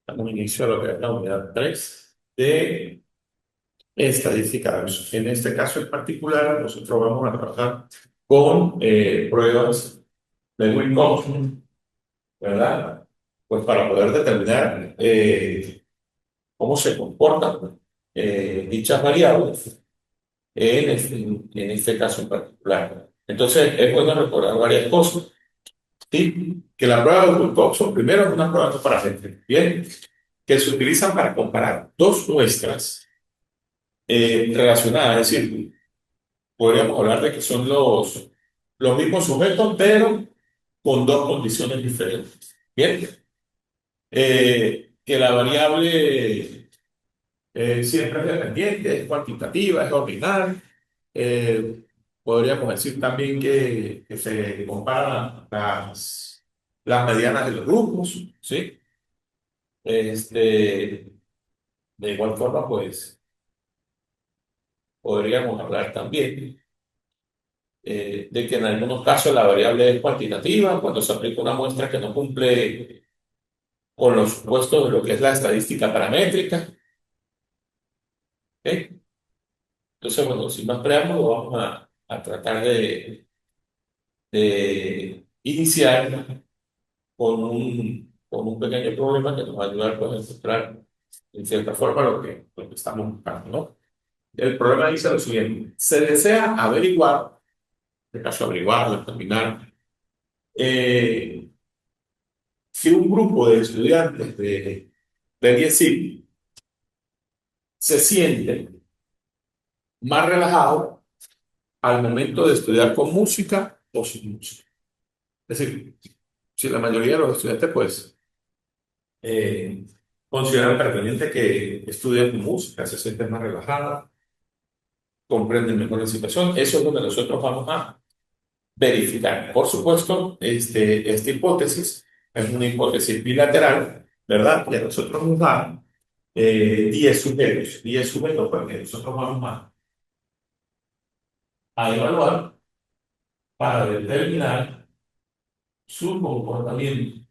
Damos inicio a lo que es la unidad 3 de estadística de uso. En este caso en particular, nosotros vamos a trabajar con pruebas de Wilcoxon, ¿verdad? Pues para poder determinar cómo se comportan dichas variables en este caso en particular. Entonces, es bueno recordar varias cosas. ¿Sí? Que la prueba de Wilcoxon, primero, es una prueba no paramétrica, ¿bien? Que se utilizan para comparar dos muestras relacionadas, es decir, podríamos hablar de que son los mismos sujetos, pero con dos condiciones diferentes. Bien, que la variable siempre es dependiente, es cuantitativa, es ordinal. Eh, Podríamos decir también que se comparan las medianas de los grupos, ¿sí? De igual forma, pues podríamos hablar también de que en algunos casos la variable es cuantitativa cuando se aplica una muestra que no cumple con los supuestos de lo que es la estadística paramétrica. ¿Ok? Entonces, bueno, sin más preámbulo, vamos a tratar de iniciar con un pequeño problema que nos va a ayudar pues, a encontrar en cierta forma lo que estamos buscando, ¿no? El problema dice lo siguiente: se desea averiguar, en este caso averiguar, determinar, eh, si un grupo de estudiantes de 10 siglos se siente más relajado al momento de estudiar con música o sin música. Es decir, si la mayoría de los estudiantes, pues, eh, consideran pertinente que estudien con música, se sienten más relajados, comprenden mejor la situación, eso es lo que nosotros vamos a verificar. Por supuesto, esta hipótesis es una hipótesis bilateral, ¿verdad? Que nosotros nos da 10 sujetos, 10 sujetos, porque nosotros vamos a evaluar para determinar su comportamiento.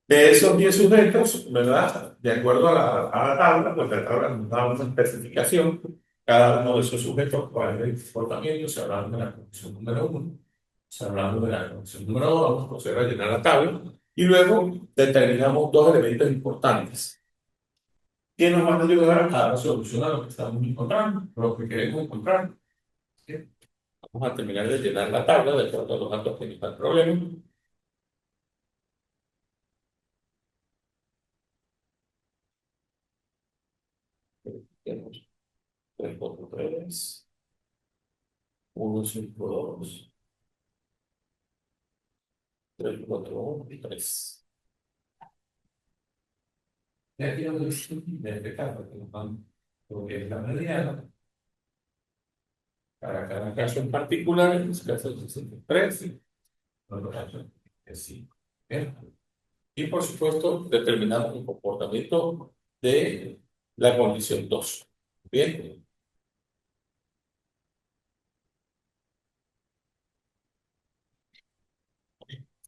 De esos 10 sujetos, ¿verdad? De acuerdo a la tabla, pues la tabla nos da una especificación. Cada uno de esos sujetos, cuál es el comportamiento, se habla de la condición número uno, se habla de la condición número dos, vamos a proceder a llenar la tabla y luego determinamos dos elementos importantes que nos van a ayudar a solucionar lo que estamos encontrando, lo que queremos encontrar. ¿Sí? Vamos a terminar de llenar la tabla de acuerdo a los datos que nos da el problema. Tenemos 3 por 3. 1, 5, 2, 3, 4, 1 y 3. Y aquí lo que de este caso, que nos dan lo que es la mediana, para cada caso en particular, en este caso es 63, y en otro caso es 5. Bien. Y por supuesto, determinamos el comportamiento de la condición 2. Bien.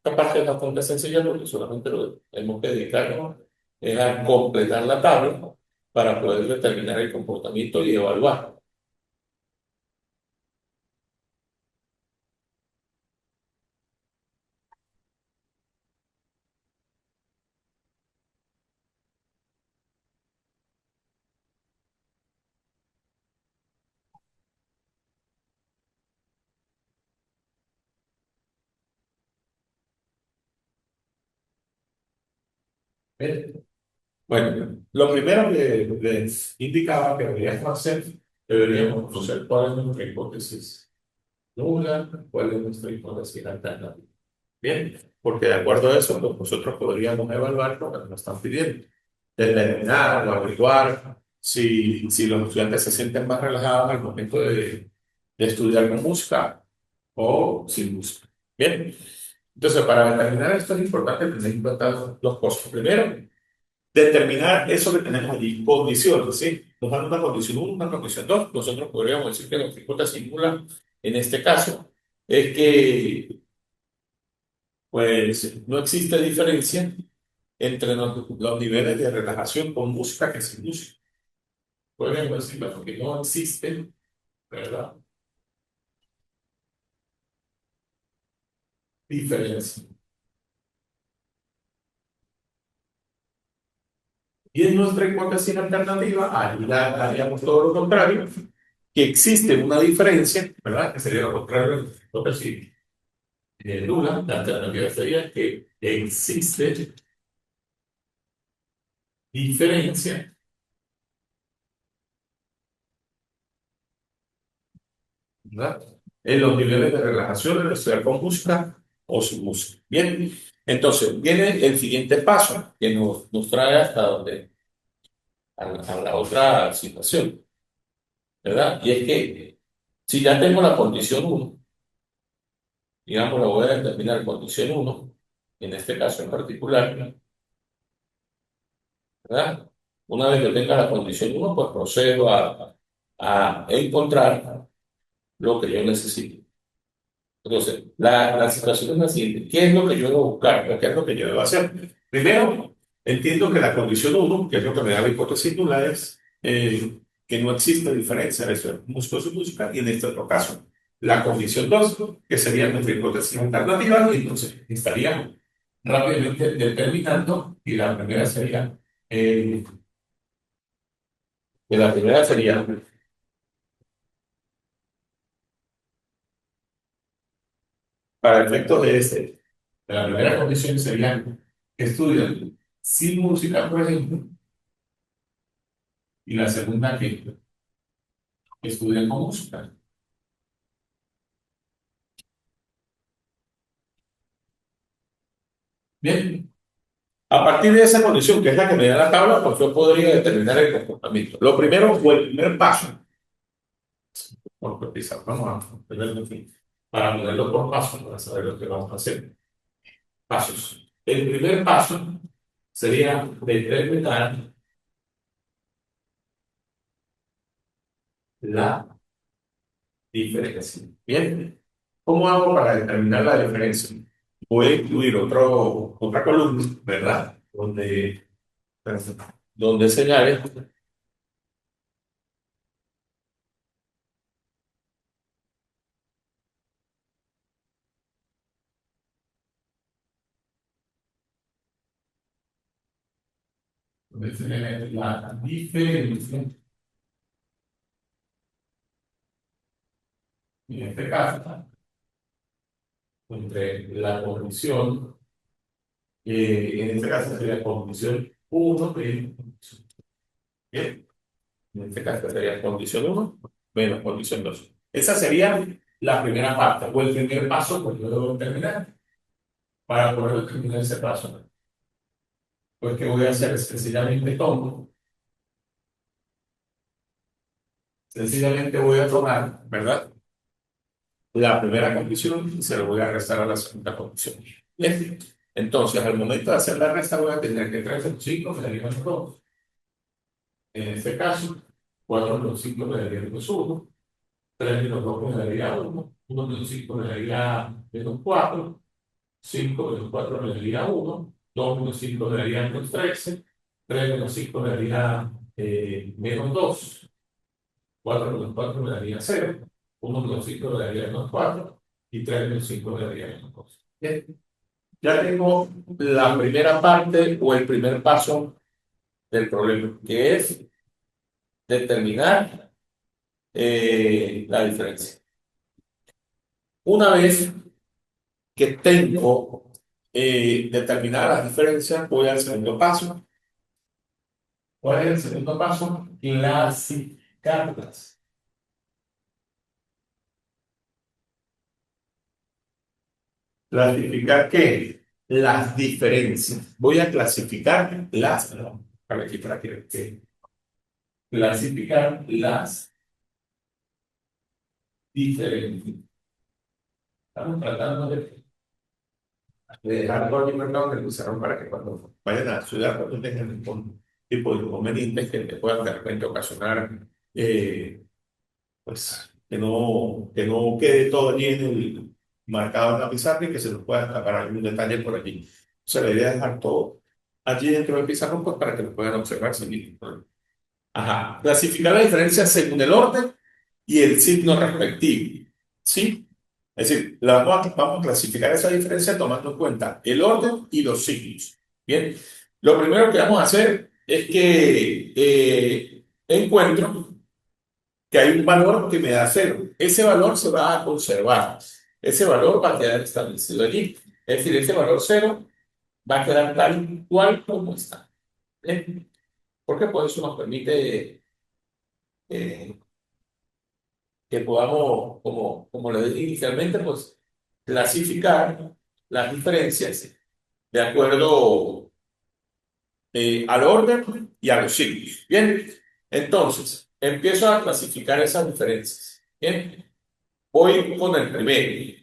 Esta parte es bastante sencilla porque solamente lo tenemos que dedicarnos es a completar la tabla para poder determinar el comportamiento y evaluar. Bien. Bueno, lo primero que les indicaba que deberíamos hacer, deberíamos conocer cuál es nuestra hipótesis nula, cuál es nuestra hipótesis alternativa. Bien, porque de acuerdo a eso, pues nosotros podríamos evaluar lo que nos están pidiendo, determinar o averiguar si los estudiantes se sienten más relajados al momento de estudiar con música o sin música. Bien, entonces para determinar esto es importante tener en cuenta dos cosas. Primero, determinar eso que tenemos allí, condiciones, ¿sí? Nos dan una condición 1, una condición 2. Nosotros podríamos decir que la hipótesis nula en este caso es que pues no existe diferencia entre los niveles de relajación con música que sin música. Podemos decirlo porque no existe, ¿verdad? Diferencia. Y en nuestra hipótesis alternativa, ahí haríamos todo lo contrario, que existe una diferencia, ¿verdad? Que sería lo contrario de la hipótesis nula. La alternativa sería que existe diferencia, ¿verdad? En los niveles de relajación de estudiar con música o sin música. Bien, entonces viene el siguiente paso que nos trae hasta donde, a la otra situación, ¿verdad? Y es que si ya tengo la condición uno, digamos, la voy a determinar condición uno en este caso en particular, ¿verdad? Una vez que tenga la condición uno, pues procedo a encontrar lo que yo necesito. Entonces, la situación es la siguiente. ¿Qué es lo que yo debo buscar? ¿O qué es lo que yo debo hacer? Primero, entiendo que la condición uno, que es lo que me da la hipótesis nula, es que no existe diferencia entre músicos y música, y en este otro caso, la condición 2, que sería nuestra hipótesis alternativa, y entonces estaríamos rápidamente determinando, y la primera sería, que la primera sería, para efectos de este, la primera condición sería que estudian sin música, por ejemplo, y la segunda que estudian con música. Bien, a partir de esa condición, que es la que me da la tabla, pues yo podría determinar el comportamiento. Lo primero o el primer paso, por cotizar, vamos a ponerlo aquí, para ponerlo por paso, para saber lo que vamos a hacer. Pasos. El primer paso sería determinar la diferencia. Bien, ¿cómo hago para determinar la diferencia? Voy a incluir otra columna, ¿verdad? Donde señale, donde señale la diferencia, en este caso, entre la condición, en este caso sería condición uno menos condición. Bien, en este caso sería condición uno menos condición 2. Esa sería la primera parte, o el primer paso, pues yo debo terminar. Para poder terminar ese paso, pues que voy a hacer es sencillamente tomo, sencillamente voy a tomar, ¿verdad? La primera condición y se lo voy a restar a la segunda condición. Bien. Entonces, al momento de hacer la resta, voy a tener que 3 menos 5 me daría menos 2. En este caso, 4 menos 5 me daría menos 1. 3 menos 2 me daría 1. 1 menos 5 me daría menos 4. 5 menos 4 me daría 1. 2 menos 5 me daría menos 13. 3 menos 5 me daría menos 2. 4 menos 4 me daría 0. 1 menos 5 me daría menos 4. Y 3 menos 5 me daría menos 2. Bien. Ya tengo la primera parte o el primer paso del problema, que es determinar la diferencia. Una vez que tengo determinadas las diferencias, voy al segundo paso. ¿Cuál es el segundo paso? Clasificarlas. ¿Clasificar qué? Las diferencias. Voy a clasificar las, no, para aquí, para que clasificar las diferencias. Estamos tratando de dejar todo el mercado que usaron para que cuando vayan a la ciudad no tengan ningún tipo de inconvenientes que te puedan de repente ocasionar, pues, que no quede todo allí en el marcado en la pizarra y que se nos pueda escapar algún detalle por allí. Se debería dejar todo allí dentro del pizarrón pues, para que lo puedan observar sin ningún problema. Ajá. Clasificar la diferencia según el orden y el signo respectivo. ¿Sí? Es decir, vamos a clasificar esa diferencia tomando en cuenta el orden y los signos. Bien. Lo primero que vamos a hacer es que encuentro que hay un valor que me da cero. Ese valor se va a conservar. Ese valor va a quedar establecido allí. Es decir, ese valor cero va a quedar tal cual como está. ¿Bien? Porque pues eso nos permite eh, que podamos, como le dije inicialmente, pues clasificar las diferencias de acuerdo al orden y a los signos. Bien, entonces empiezo a clasificar esas diferencias. Bien, voy con el primero.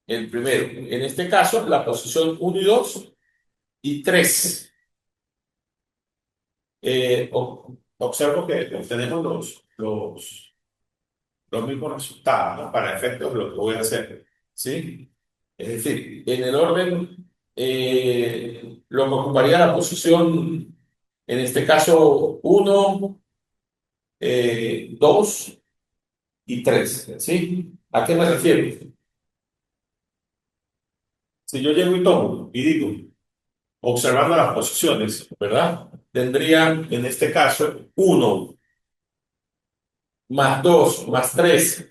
El primero, en este caso, la posición uno y 2 y 3. Observo que tenemos los mismos resultados, ¿no? Para efectos de lo que voy a hacer. ¿Sí? Es decir, en el orden, lo que ocuparía la posición, en este caso, uno 2 y 3. ¿Sí? ¿A qué me refiero? Si yo llego y tomo y digo, observando las posiciones, ¿verdad? Tendrían, en este caso, uno más 2 más 3,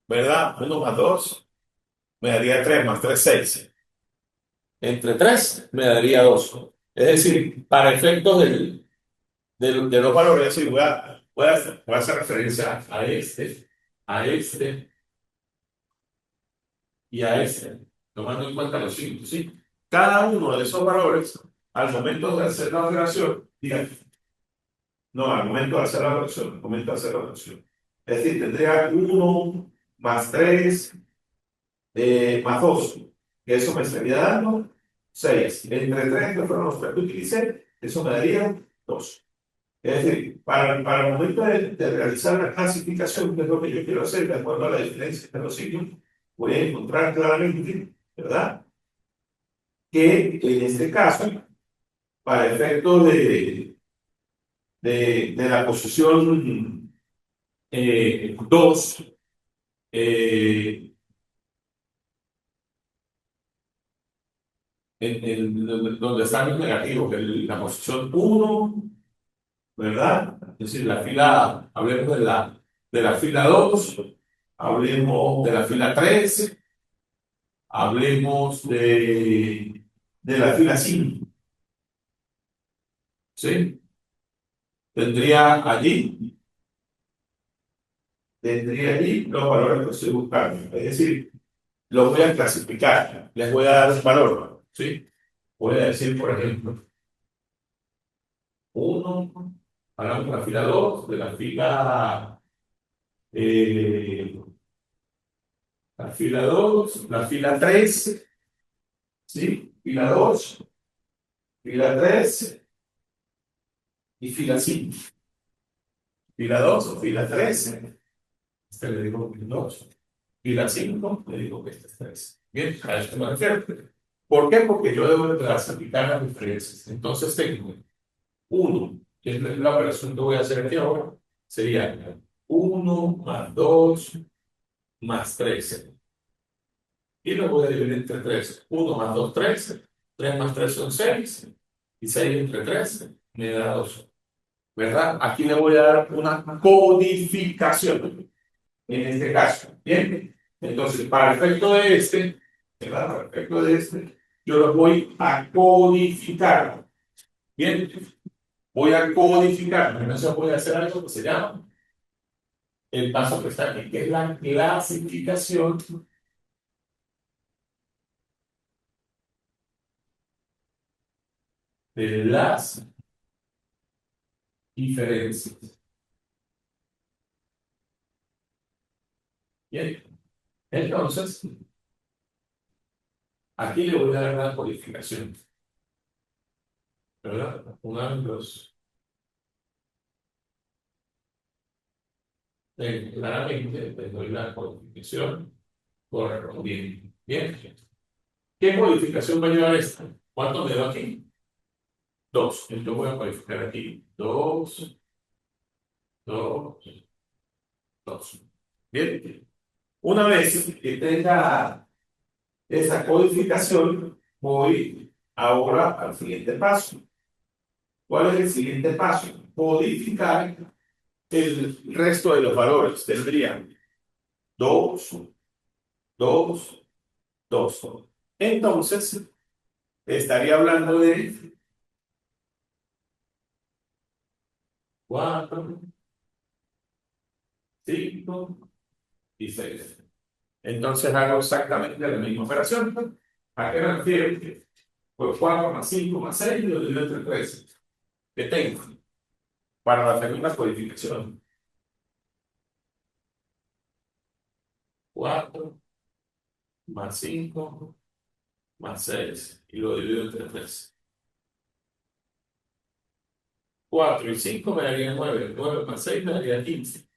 ¿verdad? Uno más 2 me daría 3 más 3 6. Entre 3 me daría 2. Es decir, para efectos de los valores, es decir, voy a hacer referencia a este y a este, tomando en cuenta los signos, ¿sí? Cada uno de esos valores, al momento de hacer la operación, diga, no, al momento de hacer la operación, al momento de hacer la operación. Es decir, tendría uno más 3 más 2, que eso me estaría dando 6. Entre 3 que fueron los que utilicé, eso me daría 2. Es decir, para el momento de realizar la clasificación, que es lo que yo quiero hacer, de acuerdo a la diferencia de los signos, voy a encontrar claramente, ¿verdad? Que en este caso, para efectos de la posición 2, donde están los negativos, la posición uno, ¿verdad? Es decir, la fila, hablemos de la fila 2, hablemos de la fila 3, hablemos de la fila 5, ¿sí? Tendría allí, tendría allí los valores que estoy buscando. Es decir, los voy a clasificar, les voy a dar un valor, ¿sí? Voy a decir, por ejemplo, uno, hablamos de la fila 2, de eh, la fila 2, la fila 3, ¿sí? Fila 2, fila 3 y fila 5. Fila 2 o fila 3, este le digo que es 2. Fila 5, le digo que este es 3. Bien, a esto me refiero. ¿Por qué? Porque yo debo de clasificar las diferencias. Entonces tengo 1, que es la operación que voy a hacer aquí ahora, sería 1 más 2 más 3. Y lo voy a dividir entre 3. 1 más 2, 3. 3 más 3 son 6. Y 6 entre 3 me da 2. ¿Verdad? Aquí le voy a dar una codificación. En este caso. Bien. Entonces, para el efecto de este, ¿verdad? Para el efecto de este, yo lo voy a codificar. Bien. Voy a codificar. Primero se puede hacer algo que se llama el paso que está aquí, que es la clasificación de las diferencias. Bien, entonces, aquí le voy a dar la codificación, ¿verdad? Una vez los tengo claramente, les doy la codificación correspondiente. Bien, ¿qué codificación va a llevar esta? ¿Cuánto me da aquí? 2. Entonces voy a codificar aquí. 2, 2, 2. Bien, una vez que tenga esa codificación, voy ahora al siguiente paso. ¿Cuál es el siguiente paso? Codificar el resto de los valores. Tendría 2, 2, 2. Entonces, estaría hablando de 4, 5 y 6. Entonces hago exactamente la misma operación. ¿A qué me refiero? Pues 4 más 5 más 6 y lo divido entre 13. ¿Qué tengo? Para hacer una codificación. 4 más 5 más 6 y lo divido entre 3. 4 y 5 me daría 9. 9 más 6 me daría 15.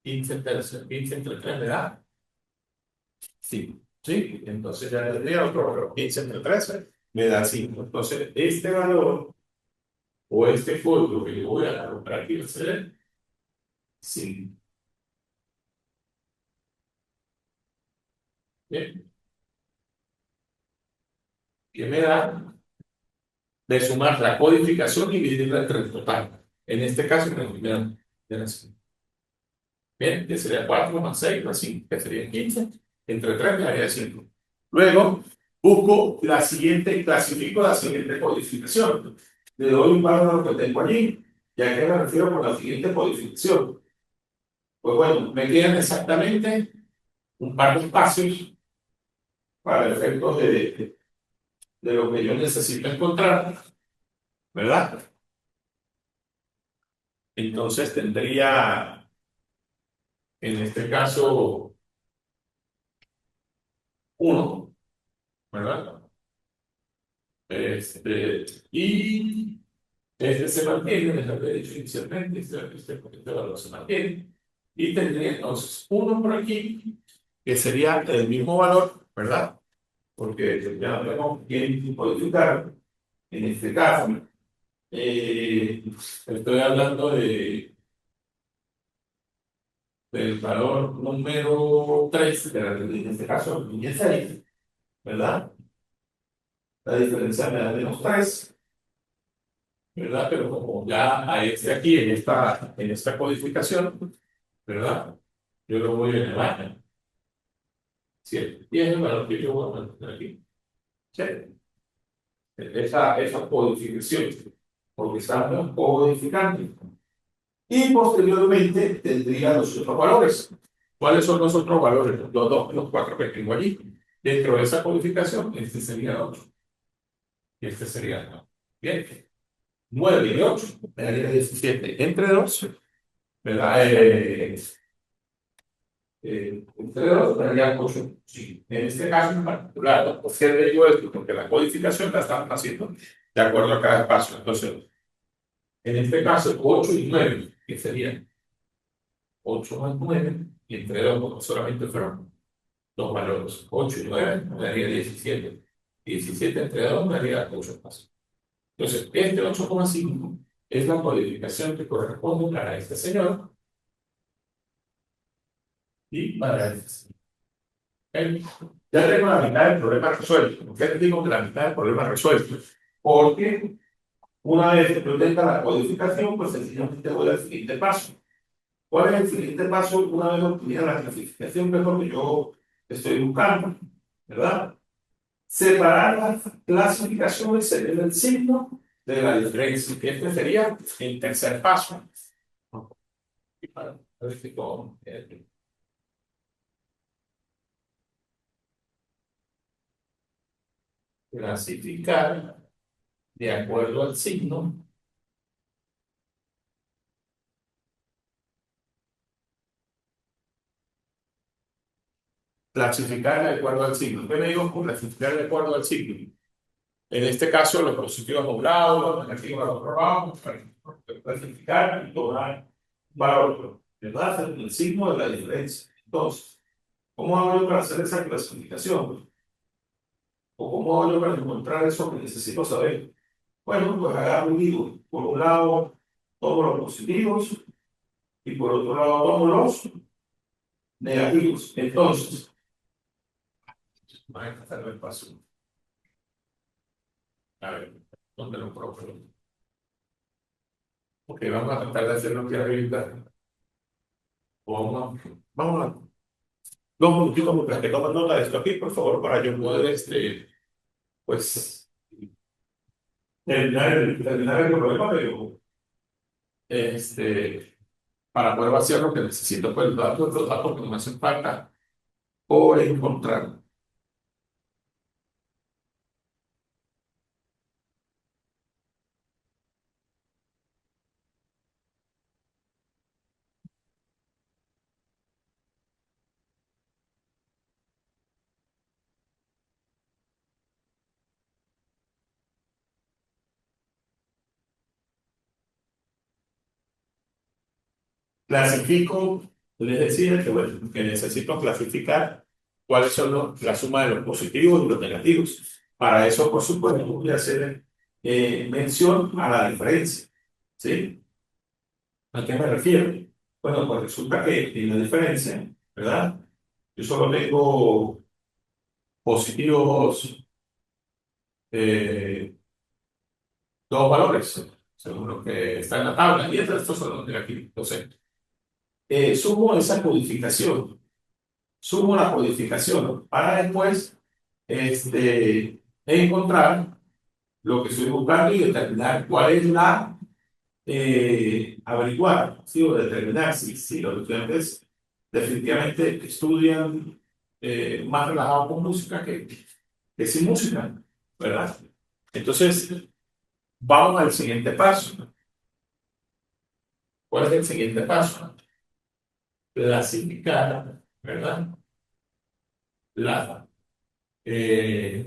15 entre 3 me da 5. ¿Sí? Entonces ya tendría otro valor. 15 entre 13 me da 5. Entonces este valor o este código que yo voy a colocar aquí va a ser 5. Bien. ¿Qué me da? De sumar la codificación y dividirla entre el total. En este caso me da 5. Bien, que sería 4 más 6 más 5, que sería 15. Entre 3 me daría 5. Luego, busco la siguiente, clasifico la siguiente codificación. Le doy un valor a lo que tengo allí. ¿Y a qué me refiero con la siguiente codificación? Pues bueno, me quedan exactamente un par de espacios para efectos de lo que yo necesito encontrar, ¿verdad? Entonces tendría, en este caso, 1, ¿verdad? Y este se mantiene, es lo que he dicho inicialmente, este valor se mantiene. Y tendría entonces 1 por aquí, que sería el mismo valor, ¿verdad? Porque ya vemos quién codificar. En este caso, estoy hablando del valor número 3, en este caso, el línea 6, ¿verdad? La diferencia me da menos 3, ¿verdad? Pero como ya a este aquí, en esta codificación, ¿verdad? Yo lo voy a elevar. 7. Y es el valor que yo voy a mantener aquí. 7. Esa codificación, porque estamos codificando. Y posteriormente tendría los otros valores. ¿Cuáles son los otros valores? Los 2, los 4 que tengo allí. Dentro de esa codificación, este sería 8. Y este sería 9. Bien. 9 y 8 me daría 17. Entre 2, ¿verdad? Entre 2 me daría 8. Sí. En este caso en particular, ¿no? ¿Por qué le digo esto? Porque la codificación la estamos haciendo de acuerdo a cada espacio. Entonces, en este caso, 8 y 9, que serían 8 más 9, y entre 2, porque solamente fueron dos valores. 8 y 9 me daría 17. 17 entre 2 me daría 8 más. Entonces, este 8,5 es la codificación que corresponde para este señor y para este señor. ¿Ok? Ya tengo la mitad del problema resuelto. ¿Por qué te digo que la mitad del problema resuelto? Porque una vez que yo tenga la codificación, pues sencillamente voy al siguiente paso. ¿Cuál es el siguiente paso una vez obtenida la clasificación, que es lo que yo estoy buscando? ¿Verdad? Separar las clasificaciones según el signo de la diferencia. Este sería el tercer paso. Y para ver si puedo, clasificar de acuerdo al signo, clasificar de acuerdo al signo. ¿Qué me digo con clasificar de acuerdo al signo? En este caso, los positivos doblados, los negativos doblados, para clasificar y tomar valor, ¿verdad? El signo de la diferencia. Entonces, ¿cómo hago yo para hacer esa clasificación? ¿O cómo hago yo para encontrar eso que necesito saber? Bueno, pues agarro un hilo. Por un lado, todos los positivos y por otro lado, todos los negativos. Entonces, vamos a tratar el paso. A ver, ¿dónde lo profe? Ok, vamos a tratar de hacerlo aquí arriba. Vamos a dos minutitos mientras que toman nota de esto aquí, por favor, para yo poder, pues, terminar el problema, pero, para poder hacer lo que necesito, pues, los datos que me hacen falta o encontrar. Clasifico, les decía que, bueno, que necesito clasificar cuáles son la suma de los positivos y los negativos. Para eso, por supuesto, voy a hacer mención a la diferencia. ¿Sí? ¿A qué me refiero? Bueno, pues resulta que en la diferencia, ¿verdad? Yo solo tengo positivos, eh, dos valores, según lo que está en la tabla, y estos son los negativos. Entonces, sumo esa codificación, sumo la codificación para después encontrar lo que estoy buscando y determinar cuál es averiguar, ¿sí? O determinar si los estudiantes definitivamente estudian más relajados con música que sin música, ¿verdad? Entonces, vamos al siguiente paso. ¿Cuál es el siguiente paso? Clasificar, ¿verdad? La, eh,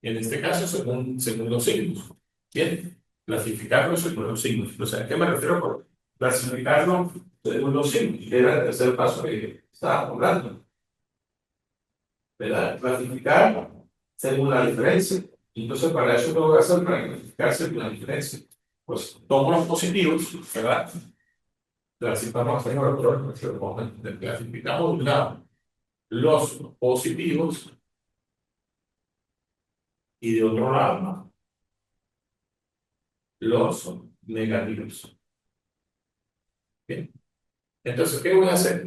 en este caso, según los signos. Bien, clasificarlo según los signos. O sea, ¿a qué me refiero por clasificarlo según los signos? Que era el tercer paso que estaba hablando, ¿verdad? Clasificar según la diferencia. Entonces, para eso, ¿qué voy a hacer para clasificar según la diferencia? Pues tomo los positivos, ¿verdad? Clasificamos, clasificamos de un lado los positivos y de otro lado los negativos. Bien. Entonces, ¿qué voy a hacer?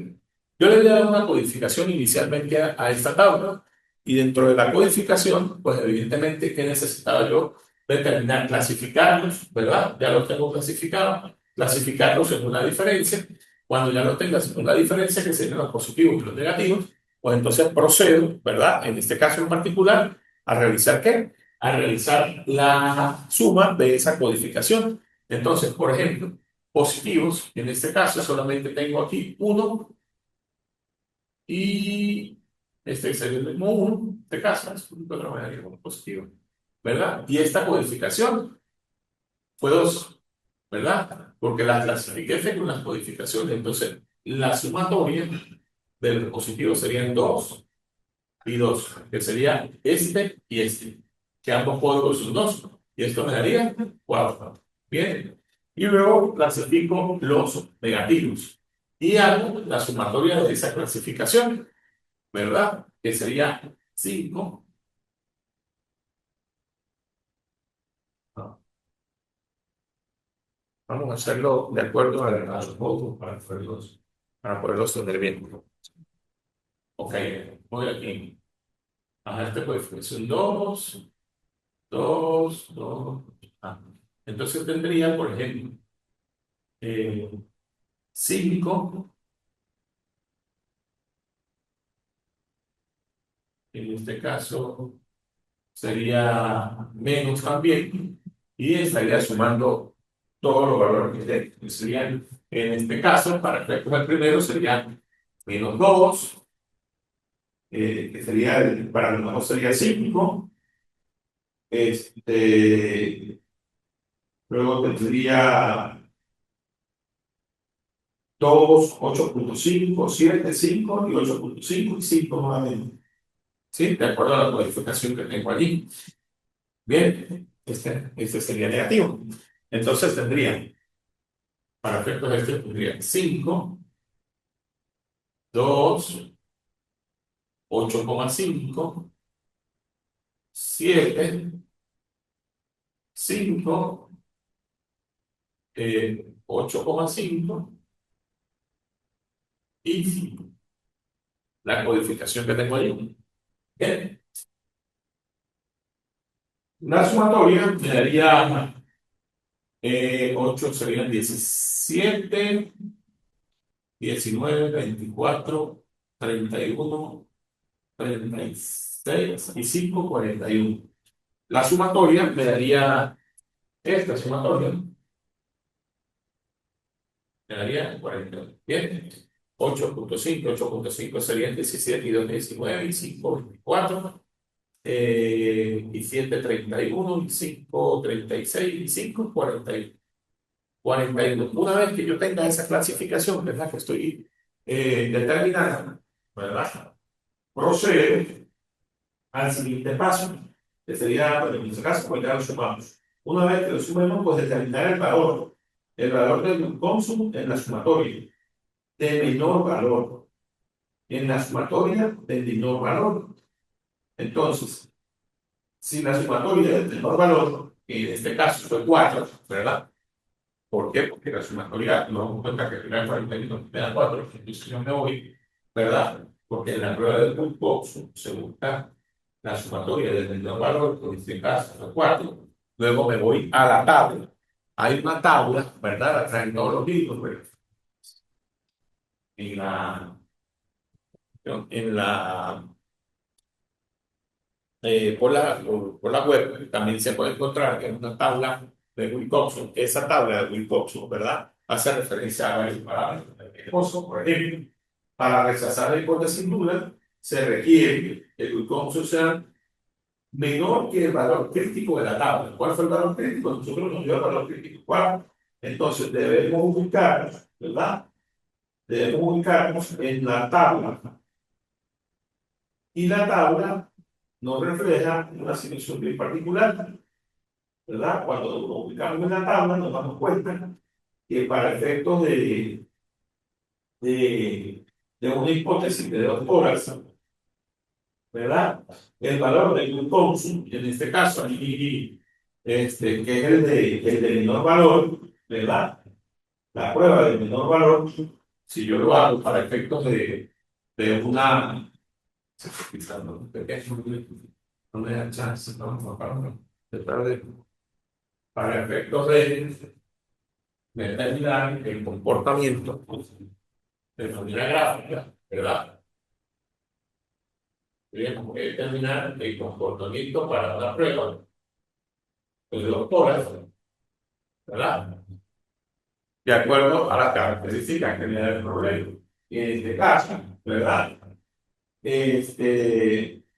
Yo le voy a dar una codificación inicialmente a esta tabla y dentro de la codificación, pues evidentemente, ¿qué necesitaba yo? Determinar, clasificarlos, ¿verdad? Ya los tengo clasificados, clasificarlos según la diferencia. Cuando ya lo tenga según la diferencia, que serían los positivos y los negativos, pues entonces procedo, ¿verdad? En este caso en particular, a realizar ¿qué? A realizar la suma de esa codificación. Entonces, por ejemplo, positivos, en este caso solamente tengo aquí uno y este sería el mismo uno, en este caso es un otra manera como positivo, ¿verdad? Y esta codificación fue dos, ¿verdad? Porque las clasifiqué según las codificaciones, entonces la sumatoria de los positivos serían dos y dos, que sería este y este, que ambos códigos son dos, y esto me daría cuatro. Bien, y luego clasifico los negativos y hago la sumatoria de esa clasificación, ¿verdad? Que sería 5. Vamos a hacerlo de acuerdo a los módulos para poderlos tener bien. Ok, voy aquí. Ajá, pues son dos, dos, dos. Ah. Entonces tendría, por ejemplo, eh, 5, en este caso sería menos también, y estaría sumando todos los valores que tengo. Que serían, en este caso, para efectos del primero, serían -2, que sería, para lo mejor sería 5. Luego tendría 2, 8.5, 7, 5 y 8.5 y 5 nuevamente. ¿Sí? De acuerdo a la codificación que tengo allí. Bien, este sería negativo. Entonces tendría, para efectos de este, tendría 5, 2, 8,5, 7, 5, 8,5 y 5. La codificación que tengo ahí. Bien. La sumatoria me daría 8 serían 17, 19, 24, 31, 36 y 5, 41. La sumatoria me daría, esta sumatoria me daría 41. Bien, 8.5 serían 17 y 2, 19 y 5, 24. Y 7, 31 y 5, 36 y 5, 41. 42. Una vez que yo tenga esa clasificación, ¿verdad? Que estoy determinando, ¿verdad? Procedo al siguiente paso, que sería, bueno, en este caso, pues ya lo sumamos. Una vez que lo sumemos, pues determinar el valor del consumo en la sumatoria de menor valor, en la sumatoria de menor valor. Entonces, si la sumatoria del menor valor, que en este caso fue 4, ¿verdad? ¿Por qué? Porque la sumatoria, nos damos cuenta que al final 41 me da 4, entonces yo me voy, ¿verdad? Porque en la prueba del Box se busca la sumatoria del menor valor, que en este caso es 4. Luego me voy a la tabla. Hay una tabla, ¿verdad? La traen todos los libros, pero en la, en la, por la web también se puede encontrar que es una tabla de Wilcoxon. Esa tabla de Wilcoxon, ¿verdad? Hace referencia a varios parámetros. Por ejemplo, para rechazar la hipótesis nula, se requiere que el Wilcoxon sea menor que el valor crítico de la tabla. ¿Cuál fue el valor crítico? Nosotros nos dio el valor crítico 4. Entonces debemos ubicar, ¿verdad? Debemos ubicarnos en la tabla. Y la tabla nos refleja una situación bien particular, ¿verdad? Cuando nos ubicamos en la tabla, nos damos cuenta que para efectos de, de una hipótesis de 2 horas, ¿verdad? El valor del consumo, en este caso, aquí, que es el de menor valor, ¿verdad? La prueba de menor valor, si yo lo hago para efectos de una... No me da chance, no, para efectos de determinar el comportamiento de manera gráfica, ¿verdad? Tenemos que determinar el comportamiento para una prueba de 2 horas, ¿verdad? De acuerdo a las características que me da el problema. Y en este caso, ¿verdad? El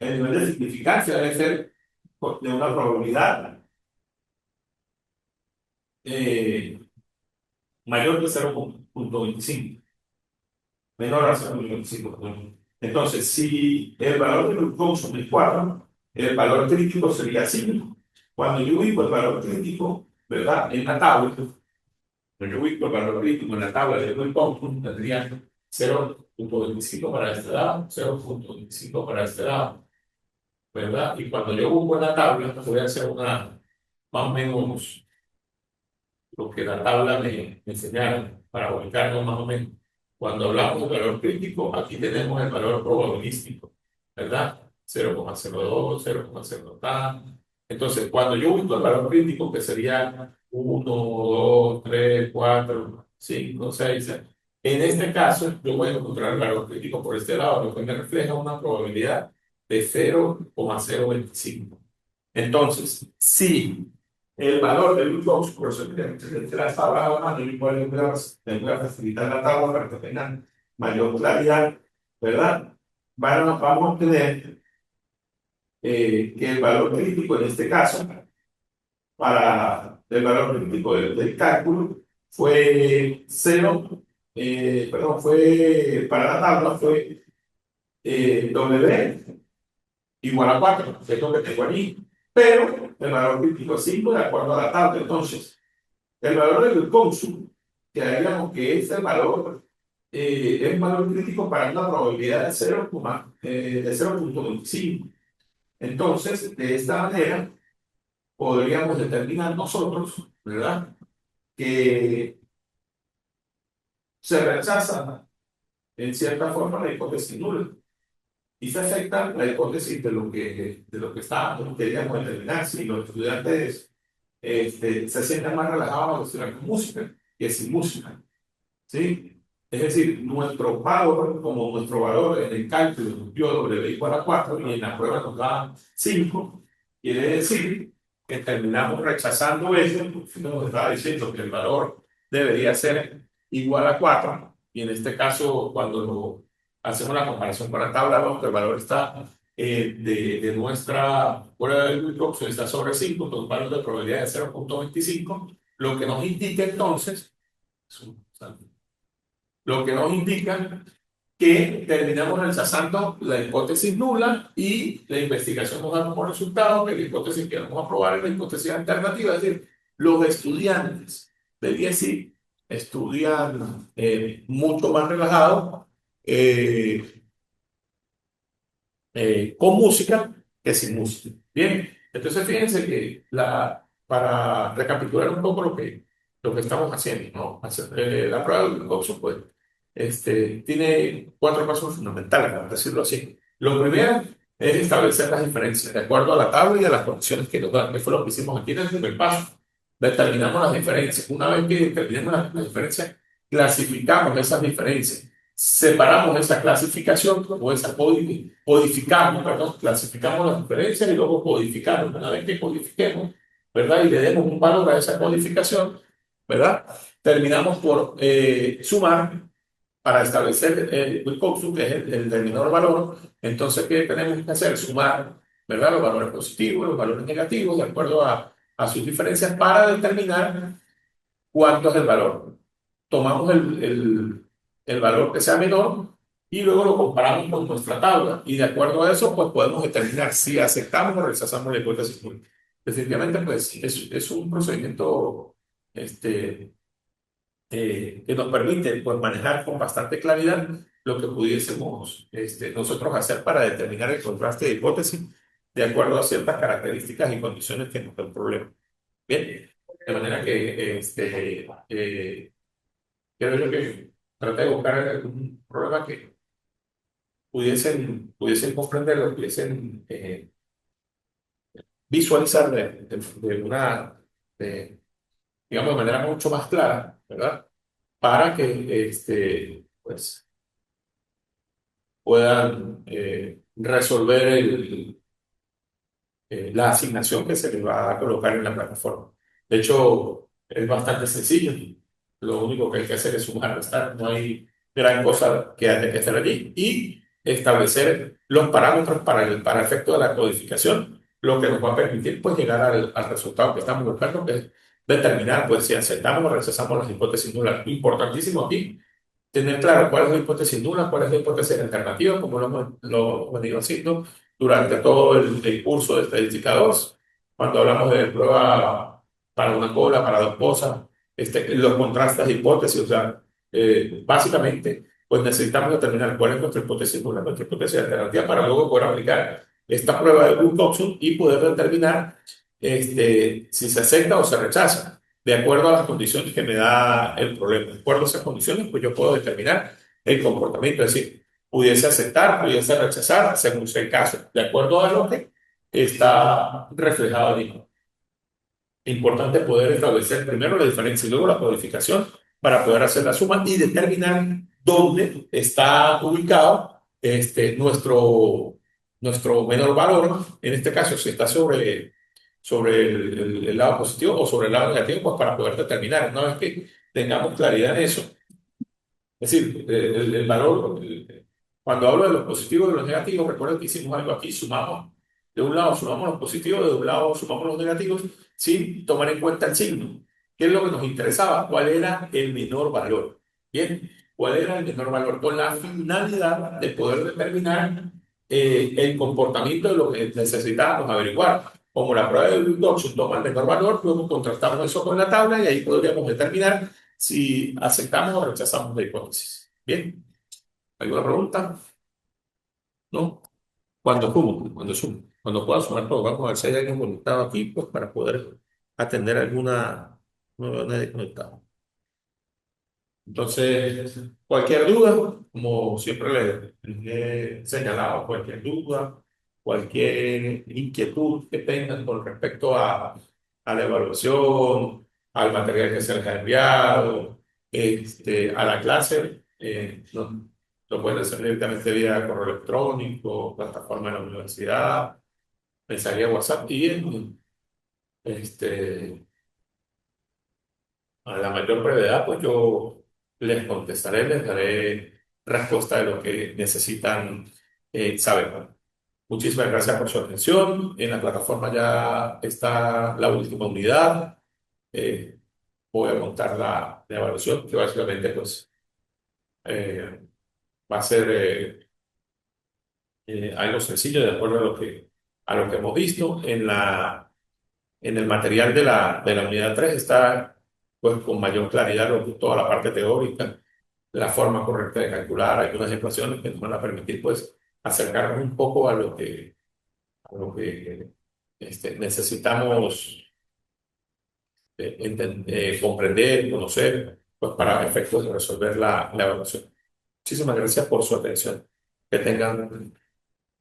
nivel de significancia debe ser de una probabilidad mayor que 0.25, menor a 0.25. Entonces, si el valor del consumo es 4, el valor crítico sería 5. Cuando yo ubico el valor crítico, ¿verdad? En la tabla, cuando yo ubico el valor crítico en la tabla de consumo, tendría 0.25 para este lado, 0.25 para este lado, ¿verdad? Y cuando yo busco en la tabla, voy a hacer una, más o menos, lo que la tabla me enseñaron para ubicarnos más o menos. Cuando hablamos de valor crítico, aquí tenemos el valor probabilístico, ¿verdad? 0,02, 0,0 tal. Entonces, cuando yo uso el valor crítico, que sería 1, 2, 3, 4, 5, 6, en este caso, yo voy a encontrar el valor crítico por este lado, lo que me refleja una probabilidad de 0,025. Entonces, si el valor del glucose, por eso que las tablas a la mano, igual les voy a facilitar la tabla para que tengan mayor claridad, ¿verdad? Vamos a obtener que el valor crítico en este caso, para el valor crítico del cálculo, fue cero, perdón, fue para la tabla fue W igual a 4, que es lo que tengo allí, pero el valor crítico es 5 de acuerdo a la tabla. Entonces, el valor del consumo, que haríamos que es el valor, es un valor crítico para una probabilidad de 0,25. Entonces, de esta manera, podríamos determinar nosotros, ¿verdad?, que se rechaza en cierta forma la hipótesis nula y se acepta la hipótesis de lo que estábamos queríamos determinar. Si los estudiantes se sienten más relajados al estudiar con música que sin música, ¿sí? Es decir, nuestro valor, como nuestro valor en el cálculo dio W igual a 4 y en la prueba nos da 5, quiere decir que terminamos rechazando eso, porque nos estaba diciendo que el valor debería ser igual a 4, y en este caso, cuando hacemos la comparación con la tabla, vemos que el valor está de nuestra prueba de glucosa está sobre 5, con un valor de probabilidad de 0,25, lo que nos indica entonces, lo que nos indica que terminamos rechazando la hipótesis nula y la investigación nos da como resultado que la hipótesis que vamos a probar es la hipótesis alternativa, es decir, los estudiantes del IESI estudian mucho más relajados eh, con música que sin música. Bien, entonces fíjense que para recapitular un poco lo que estamos haciendo, ¿no? La prueba del glucoso, pues, tiene cuatro pasos fundamentales, por decirlo así. Lo primero es establecer las diferencias de acuerdo a la tabla y a las condiciones que nos dan, que fue lo que hicimos aquí en el primer paso. Determinamos las diferencias. Una vez que determinamos las diferencias, clasificamos esas diferencias, separamos esa clasificación o esa codificamos, perdón, clasificamos las diferencias y luego codificamos. Una vez que codifiquemos, ¿verdad? Y le demos un valor a esa codificación, ¿verdad? Terminamos por sumar para establecer el Wilcoxon, que es el del menor valor. Entonces, ¿qué tenemos que hacer? Sumar, ¿verdad?, los valores positivos, los valores negativos, de acuerdo a sus diferencias, para determinar cuánto es el valor. Tomamos el valor que sea menor y luego lo comparamos con nuestra tabla. Y de acuerdo a eso, pues podemos determinar si aceptamos o rechazamos la hipótesis nula. Definitivamente, pues es un procedimiento que nos permite, pues, manejar con bastante claridad lo que pudiésemos nosotros hacer para determinar el contraste de hipótesis de acuerdo a ciertas características y condiciones que nos da el problema. Bien, de manera que quiero yo que trate de buscar algún problema que pudiesen comprenderlo, pudiesen visualizar de una, digamos, de manera mucho más clara, ¿verdad? Para que pues, puedan resolver la asignación que se les va a colocar en la plataforma. De hecho, es bastante sencillo. Lo único que hay que hacer es sumar, restar. No hay gran cosa que haya que hacer allí. Y establecer los parámetros para efecto de la codificación, lo que nos va a permitir, pues, llegar al resultado que estamos buscando, que es determinar, pues, si aceptamos o rechazamos las hipótesis nulas. Importantísimo aquí tener claro cuál es la hipótesis nula, cuál es la hipótesis alternativa, como lo hemos venido haciendo durante todo el curso de estadística 2, cuando hablamos de prueba para una cola, para dos cosas, los contrastes de hipótesis. O sea, básicamente, pues necesitamos determinar cuál es nuestra hipótesis nula, nuestra hipótesis alternativa, para luego poder aplicar esta prueba de Wilcoxon y poder determinar si se acepta o se rechaza de acuerdo a las condiciones que me da el problema. De acuerdo a esas condiciones, pues yo puedo determinar el comportamiento. Es decir, pudiese aceptar, pudiese rechazar, según sea el caso, de acuerdo a lo que está reflejado allí. Importante poder establecer primero la diferencia y luego la codificación para poder hacer la suma y determinar dónde está ubicado nuestro menor valor. En este caso, si está sobre sobre el lado positivo o sobre el lado negativo, pues para poder determinar. Una vez que tengamos claridad en eso, es decir, el valor, cuando hablo de los positivos y de los negativos, recuerden que hicimos algo aquí, sumamos, de un lado sumamos los positivos, de un lado sumamos los negativos, sin tomar en cuenta el signo. ¿Qué es lo que nos interesaba? ¿Cuál era el menor valor? Bien, ¿cuál era el menor valor? Con la finalidad de poder determinar el comportamiento de lo que necesitábamos averiguar. Como la prueba de Dodson toma el menor valor, luego contrastamos eso con la tabla y ahí podríamos determinar si aceptamos o rechazamos la hipótesis. Bien, ¿alguna pregunta? ¿No? Cuando pueda sumar todo, vamos a ver si hay alguien conectado aquí, pues para poder atender alguna, no veo nadie conectado. Entonces, cualquier duda, como siempre les he señalado, cualquier duda, cualquier inquietud que tengan con respecto a la evaluación, al material que se les ha enviado, a la clase, lo pueden hacer directamente vía correo electrónico, plataforma de la universidad, mensajería WhatsApp y este, a la mayor brevedad, pues yo les contestaré, les daré respuesta de lo que necesitan saber. Muchísimas gracias por su atención. En la plataforma ya está la última unidad. Eh, Voy a montar la evaluación, que básicamente pues, eh, va a ser algo sencillo de acuerdo a lo que hemos visto. En el material de la unidad 3 está pues, con mayor claridad toda la parte teórica, la forma correcta de calcular, algunas ecuaciones que nos van a permitir pues, acercarnos un poco a lo que necesitamos comprender, conocer, pues, para efectos de resolver la evaluación. Muchísimas gracias por su atención. Que tengan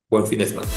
buen fin de semana.